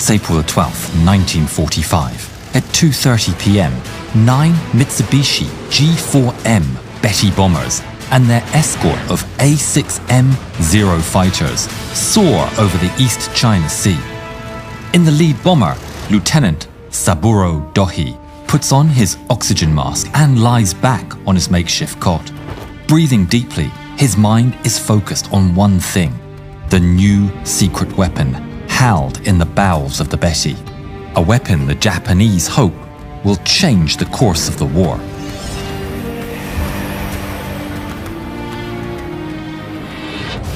It's April the 12th, 1945. At 2:30 p.m, 9 Mitsubishi G4M Betty bombers and their escort of A6M-0 fighters soar over the East China Sea. In the lead bomber, Lieutenant Saburo Dohi puts on his oxygen mask and lies back on his makeshift cot. Breathing deeply, his mind is focused on one thing: the new secret weapon held in the bowels of the Betty. A weapon the Japanese hope will change the course of the war.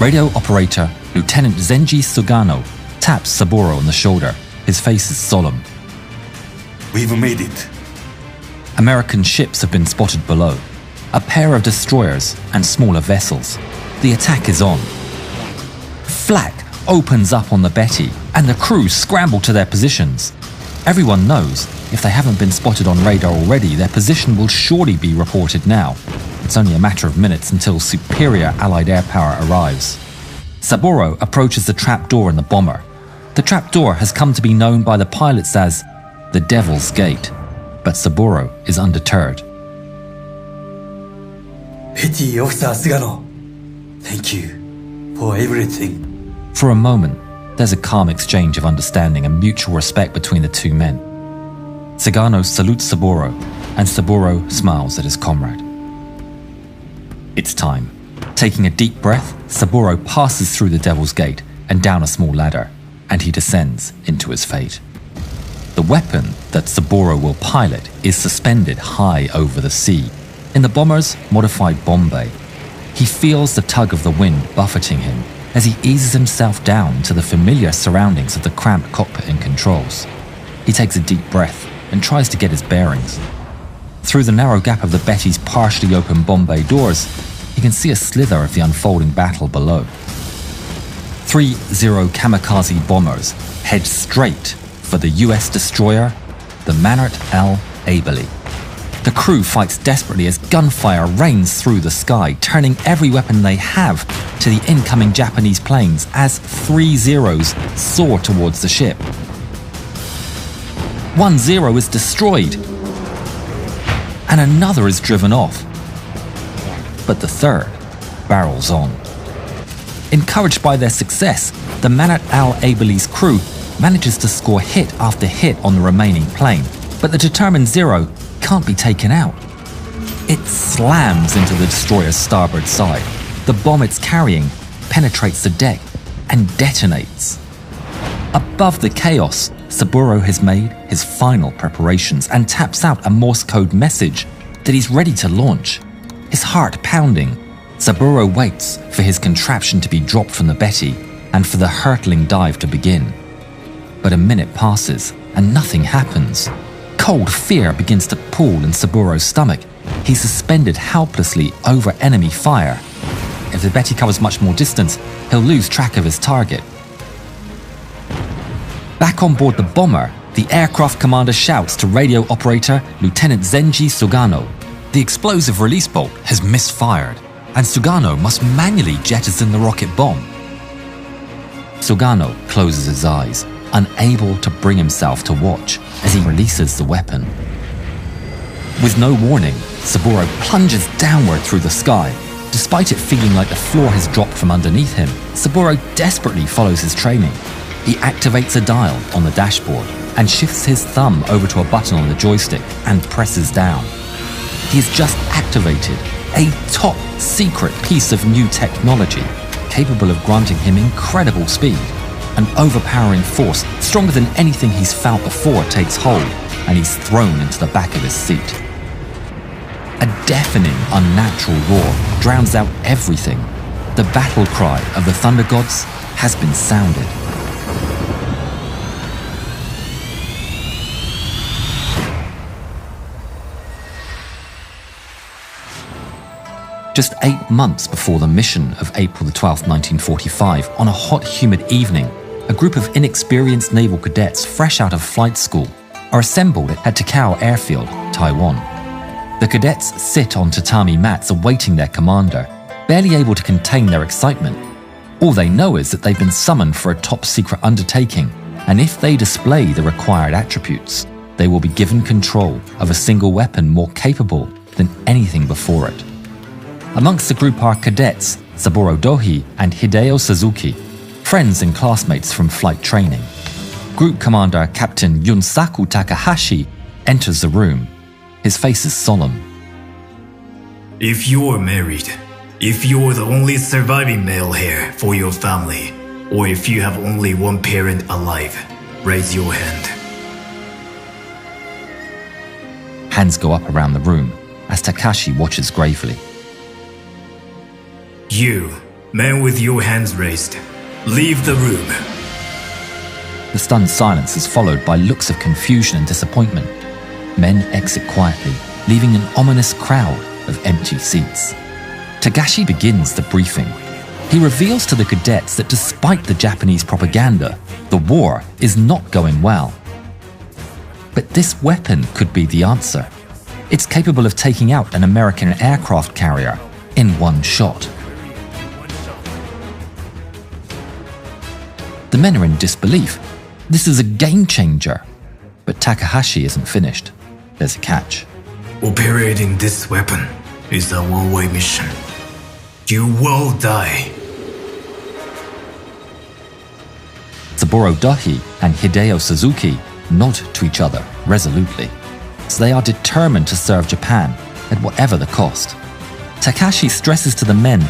Radio operator Lieutenant Zenji Sugano taps Saburo on the shoulder. His face is solemn. We've made it. American ships have been spotted below. A pair of destroyers and smaller vessels. The attack is on. Flak opens up on the Betty and the crew scramble to their positions. Everyone knows if they haven't been spotted on radar already, their position will surely be reported now. It's only a matter of minutes until superior Allied air power arrives. Saburo approaches the trapdoor in the bomber. The trapdoor has come to be known by the pilots as the Devil's Gate, but Saburo is undeterred. Petty Officer Sugano, thank you for everything. For a moment, there's a calm exchange of understanding and mutual respect between the two men. Sugano salutes Saburo, and Saburo smiles at his comrade. It's time. Taking a deep breath, Saburo passes through the Devil's Gate and down a small ladder, and he descends into his fate. The weapon that Saburo will pilot is suspended high over the sea, in the bomber's modified bomb bay. He feels the tug of the wind buffeting him as he eases himself down to the familiar surroundings of the cramped cockpit and controls. He takes a deep breath and tries to get his bearings. Through the narrow gap of the Betty's partially open bomb bay doors, he can see a slither of the unfolding battle below. 3-0 kamikaze bombers head straight for the US destroyer, the Manart Al Abeli. The crew fights desperately as gunfire rains through the sky, turning every weapon they have to the incoming Japanese planes as 3 Zeros soar towards the ship. 1 Zero is destroyed, and another is driven off. But the third barrels on. Encouraged by their success, the Manat Al Abeli's crew manages to score hit after hit on the remaining plane, but the determined Zero can't be taken out. It slams into the destroyer's starboard side. The bomb it's carrying penetrates the deck and detonates. Above the chaos, Saburo has made his final preparations and taps out a Morse code message that he's ready to launch. His heart pounding, Saburo waits for his contraption to be dropped from the Betty and for the hurtling dive to begin. But a minute passes and nothing happens. Cold fear begins to pool in Saburo's stomach. He's suspended helplessly over enemy fire. If the Betty covers much more distance, he'll lose track of his target. Back on board the bomber, the aircraft commander shouts to radio operator Lieutenant Zenji Sugano. The explosive release bolt has misfired, and Sugano must manually jettison the rocket bomb. Sugano closes his eyes, unable to bring himself to watch as he releases the weapon. With no warning, Saburo plunges downward through the sky. Despite it feeling like the floor has dropped from underneath him, Saburo desperately follows his training. He activates a dial on the dashboard and shifts his thumb over to a button on the joystick and presses down. He has just activated a top secret piece of new technology capable of granting him incredible speed. An overpowering force stronger than anything he's felt before takes hold, and he's thrown into the back of his seat. A deafening, unnatural roar drowns out everything. The battle cry of the Thunder Gods has been sounded. Just 8 months before the mission of April the 12th, 1945, on a hot, humid evening, a group of inexperienced naval cadets fresh out of flight school are assembled at Takao Airfield, Taiwan. The cadets sit on tatami mats awaiting their commander, barely able to contain their excitement. All they know is that they've been summoned for a top-secret undertaking, and if they display the required attributes, they will be given control of a single weapon more capable than anything before it. Amongst the group are cadets Saburo Dohi and Hideo Suzuki, friends and classmates from flight training. Group Commander Captain Yunsaku Takahashi enters the room. His face is solemn. If you're married, if you're the only surviving male here for your family, or if you have only one parent alive, raise your hand. Hands go up around the room as Takashi watches gravely. You, man with your hands raised, leave the room. The stunned silence is followed by looks of confusion and disappointment. Men exit quietly, leaving an ominous crowd of empty seats. Tagashi begins the briefing. He reveals to the cadets that despite the Japanese propaganda, the war is not going well. But this weapon could be the answer. It's capable of taking out an American aircraft carrier in one shot. The men are in disbelief. This is a game changer. But Takahashi isn't finished. There's a catch. Operating this weapon is a one-way mission. You will die. Saburo Dahi and Hideo Suzuki nod to each other resolutely, so they are determined to serve Japan at whatever the cost. Takashi stresses to the men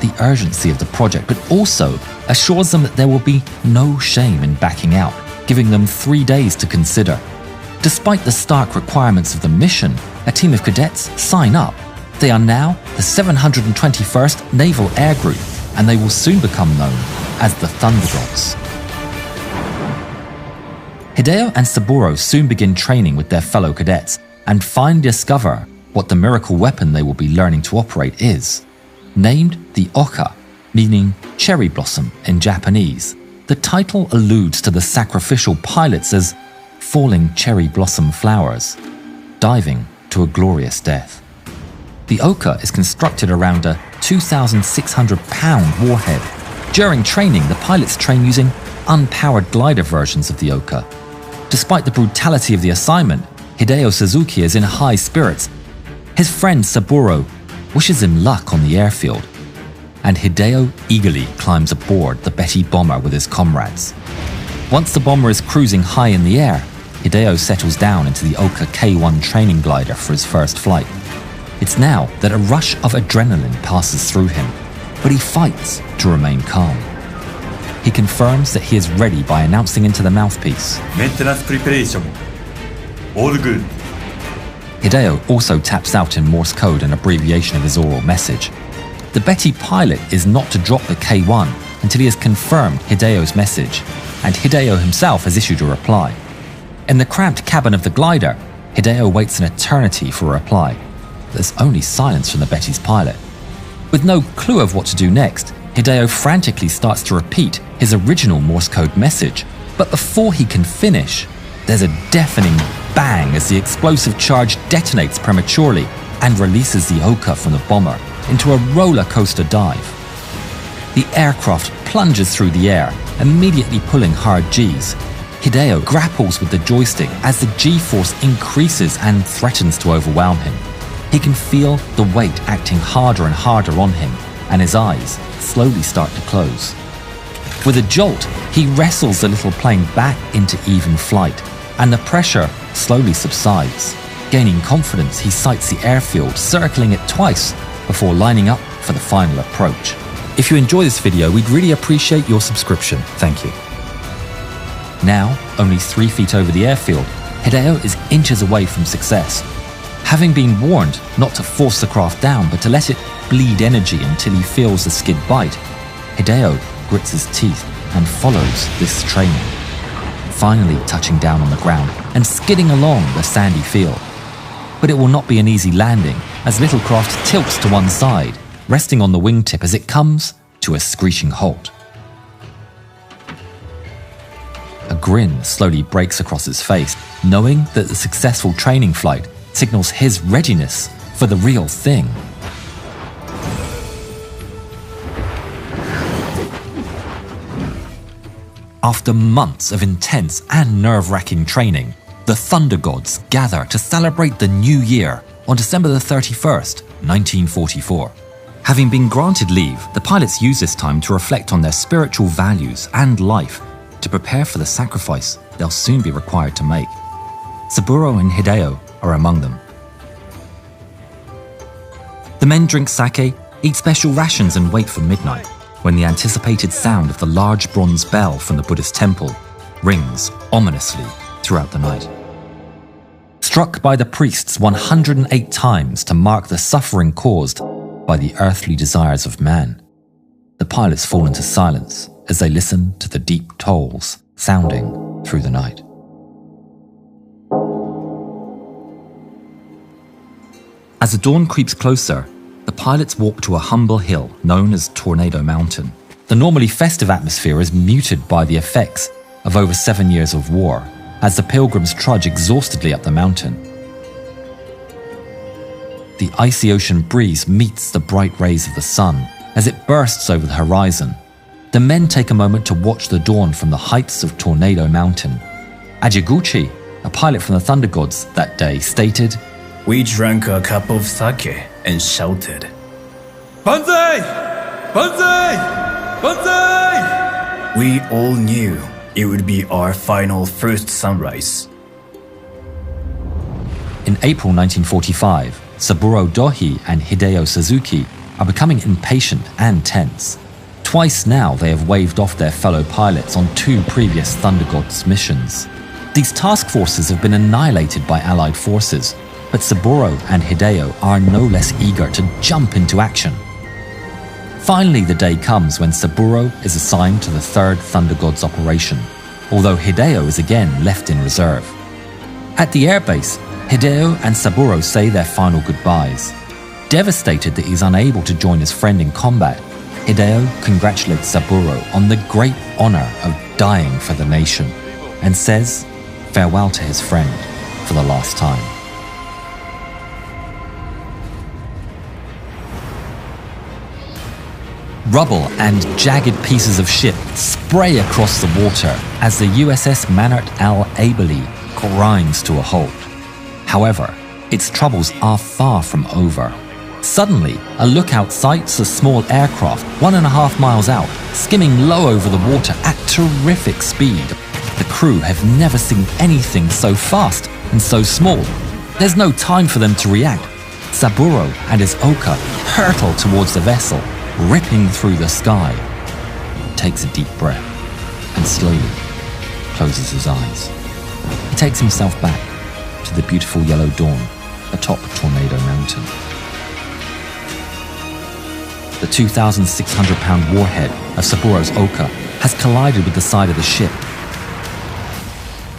the urgency of the project, but also assures them that there will be no shame in backing out, giving them 3 days to consider. Despite the stark requirements of the mission, a team of cadets sign up. They are now the 721st Naval Air Group, and they will soon become known as the Thunderbolts. Hideo and Saburo soon begin training with their fellow cadets and finally discover what the miracle weapon they will be learning to operate is. Named the Oka, meaning cherry blossom in Japanese, the title alludes to the sacrificial pilots as falling cherry blossom flowers, diving to a glorious death. The Oka is constructed around a 2,600-pound warhead. During training, the pilots train using unpowered glider versions of the Oka. Despite the brutality of the assignment, Hideo Suzuki is in high spirits. His friend Saburo wishes him luck on the airfield, and Hideo eagerly climbs aboard the Betty bomber with his comrades. Once the bomber is cruising high in the air, Hideo settles down into the Oka K-1 training glider for his first flight. It's now that a rush of adrenaline passes through him, but he fights to remain calm. He confirms that he is ready by announcing into the mouthpiece, Maintenance preparation. All good. Hideo also taps out in Morse code an abbreviation of his oral message. The Betty pilot is not to drop the K-1 until he has confirmed Hideo's message, and Hideo himself has issued a reply. In the cramped cabin of the glider, Hideo waits an eternity for a reply. There's only silence from the Betty's pilot. With no clue of what to do next, Hideo frantically starts to repeat his original Morse code message, but before he can finish, there's a deafening bang as the explosive charge detonates prematurely and releases the Oka from the bomber into a roller coaster dive. The aircraft plunges through the air, immediately pulling hard Gs. Hideo grapples with the joystick as the G-force increases and threatens to overwhelm him. He can feel the weight acting harder and harder on him, and his eyes slowly start to close. With a jolt, he wrestles the little plane back into even flight, and the pressure slowly subsides. Gaining confidence, he sights the airfield, circling it twice before lining up for the final approach. If you enjoy this video, we'd really appreciate your subscription. Thank you. Now, only 3 feet over the airfield, Hideo is inches away from success. Having been warned not to force the craft down, but to let it bleed energy until he feels the skid bite, Hideo grits his teeth and follows this training, finally touching down on the ground and skidding along the sandy field. But it will not be an easy landing, as little craft tilts to one side, resting on the wingtip as it comes to a screeching halt. A grin slowly breaks across his face, knowing that the successful training flight signals his readiness for the real thing. After months of intense and nerve-wracking training, the Thunder Gods gather to celebrate the new year on December the 31st, 1944. Having been granted leave, the pilots use this time to reflect on their spiritual values and life to prepare for the sacrifice they'll soon be required to make. Saburo and Hideo are among them. The men drink sake, eat special rations and wait for midnight, when the anticipated sound of the large bronze bell from the Buddhist temple rings ominously throughout the night. Struck by the priests 108 times to mark the suffering caused by the earthly desires of man, the pilots fall into silence as they listen to the deep tolls sounding through the night. As the dawn creeps closer, the pilots walk to a humble hill known as Tornado Mountain. The normally festive atmosphere is muted by the effects of over 7 years of war, as the pilgrims trudge exhaustedly up the mountain. The icy ocean breeze meets the bright rays of the sun as it bursts over the horizon. The men take a moment to watch the dawn from the heights of Tornado Mountain. Ajiguchi, a pilot from the Thunder Gods that day, stated, "We drank a cup of sake and shouted, 万歳! 万歳! 万歳! We all knew it would be our final first sunrise." In April 1945, Saburo Dohi and Hideo Suzuki are becoming impatient and tense. Twice now they have waved off their fellow pilots on 2 previous Thunder Gods missions. These task forces have been annihilated by Allied forces, but Saburo and Hideo are no less eager to jump into action. Finally, the day comes when Saburo is assigned to the 3rd Thunder Gods operation, although Hideo is again left in reserve. At the airbase, Hideo and Saburo say their final goodbyes. Devastated that he's unable to join his friend in combat, Hideo congratulates Saburo on the great honor of dying for the nation and says farewell to his friend for the last time. Rubble and jagged pieces of ship spray across the water as the USS Manart al-Abeli grinds to a halt. However, its troubles are far from over. Suddenly, a lookout sights a small aircraft 1.5 miles out, skimming low over the water at terrific speed. The crew have never seen anything so fast and so small. There's no time for them to react. Saburo and his Oka hurtle towards the vessel, ripping through the sky. He takes a deep breath and slowly closes his eyes. He takes himself back to the beautiful yellow dawn atop Tornado Mountain. The 2,600-pound warhead of Saburo's Oka has collided with the side of the ship.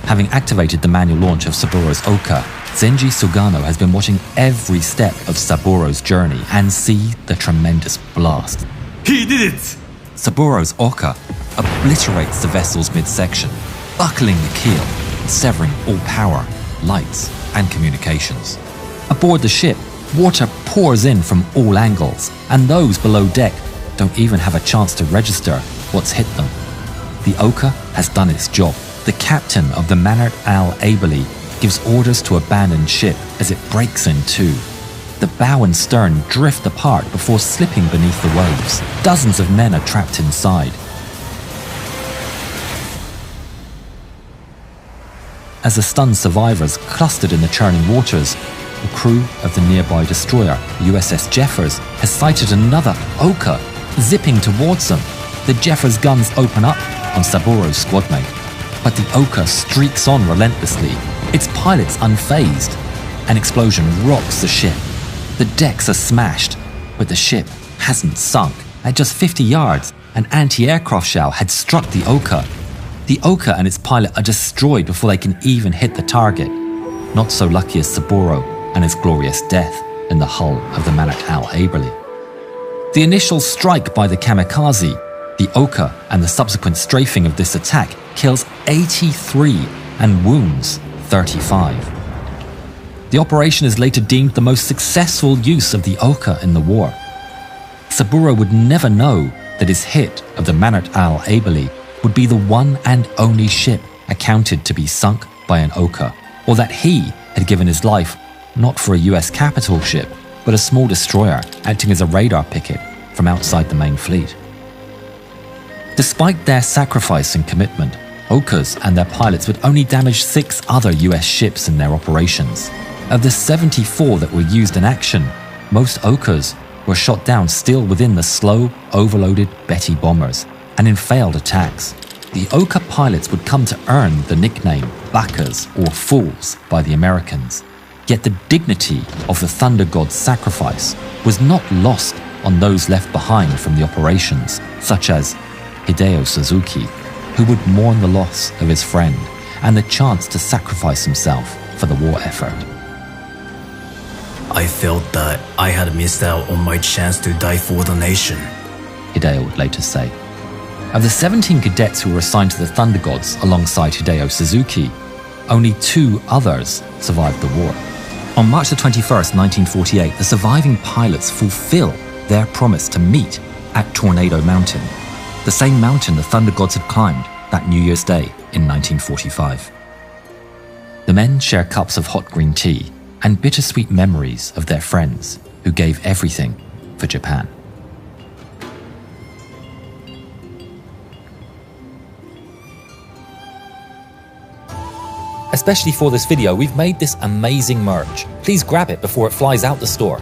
Having activated the manual launch of Saburo's Oka, Zenji Sugano has been watching every step of Saburo's journey and see the tremendous blast. He did it! Saburo's Oka obliterates the vessel's midsection, buckling the keel, severing all power, lights, and communications. Aboard the ship, water pours in from all angles, and those below deck don't even have a chance to register what's hit them. The Oka has done its job. The captain of the Manart al-Abeli gives orders to abandon ship as it breaks in two. The bow and stern drift apart before slipping beneath the waves. Dozens of men are trapped inside. As the stunned survivors clustered in the churning waters, the crew of the nearby destroyer, USS Jeffers, has sighted another Oka zipping towards them. The Jeffers guns open up on Saburo's squadmate, but the Oka streaks on relentlessly, its pilots unfazed. An explosion rocks the ship. The decks are smashed, but the ship hasn't sunk. At just 50 yards, an anti-aircraft shell had struck the Oka. The Oka and its pilot are destroyed before they can even hit the target. Not so lucky as Saburo and his glorious death in the hull of the Manart al-Abeli. The initial strike by the kamikaze, the Oka, and the subsequent strafing of this attack kills 83 and wounds 35. The operation is later deemed the most successful use of the Oka in the war. Saburo would never know that his hit of the Manart al-Abeli would be the one and only ship accounted to be sunk by an Oka, or that he had given his life not for a US capital ship, but a small destroyer acting as a radar picket from outside the main fleet. Despite their sacrifice and commitment, Okas and their pilots would only damage 6 other US ships in their operations. Of the 74 that were used in action, most Okas were shot down still within the slow, overloaded Betty bombers, and in failed attacks. The Oka pilots would come to earn the nickname Bakas or Fools by the Americans. Yet the dignity of the Thunder God's sacrifice was not lost on those left behind from the operations, such as Hideo Suzuki, who would mourn the loss of his friend and the chance to sacrifice himself for the war effort. I felt that I had missed out on my chance to die for the nation, Hideo would later say. Of the 17 cadets who were assigned to the Thunder Gods alongside Hideo Suzuki, only 2 others survived the war. On March 21st, 1948, the surviving pilots fulfill their promise to meet at Tornado Mountain, the same mountain the Thunder Gods had climbed that New Year's Day in 1945. The men share cups of hot green tea and bittersweet memories of their friends who gave everything for Japan. Especially for this video, we've made this amazing merch. Please grab it before it flies out the store.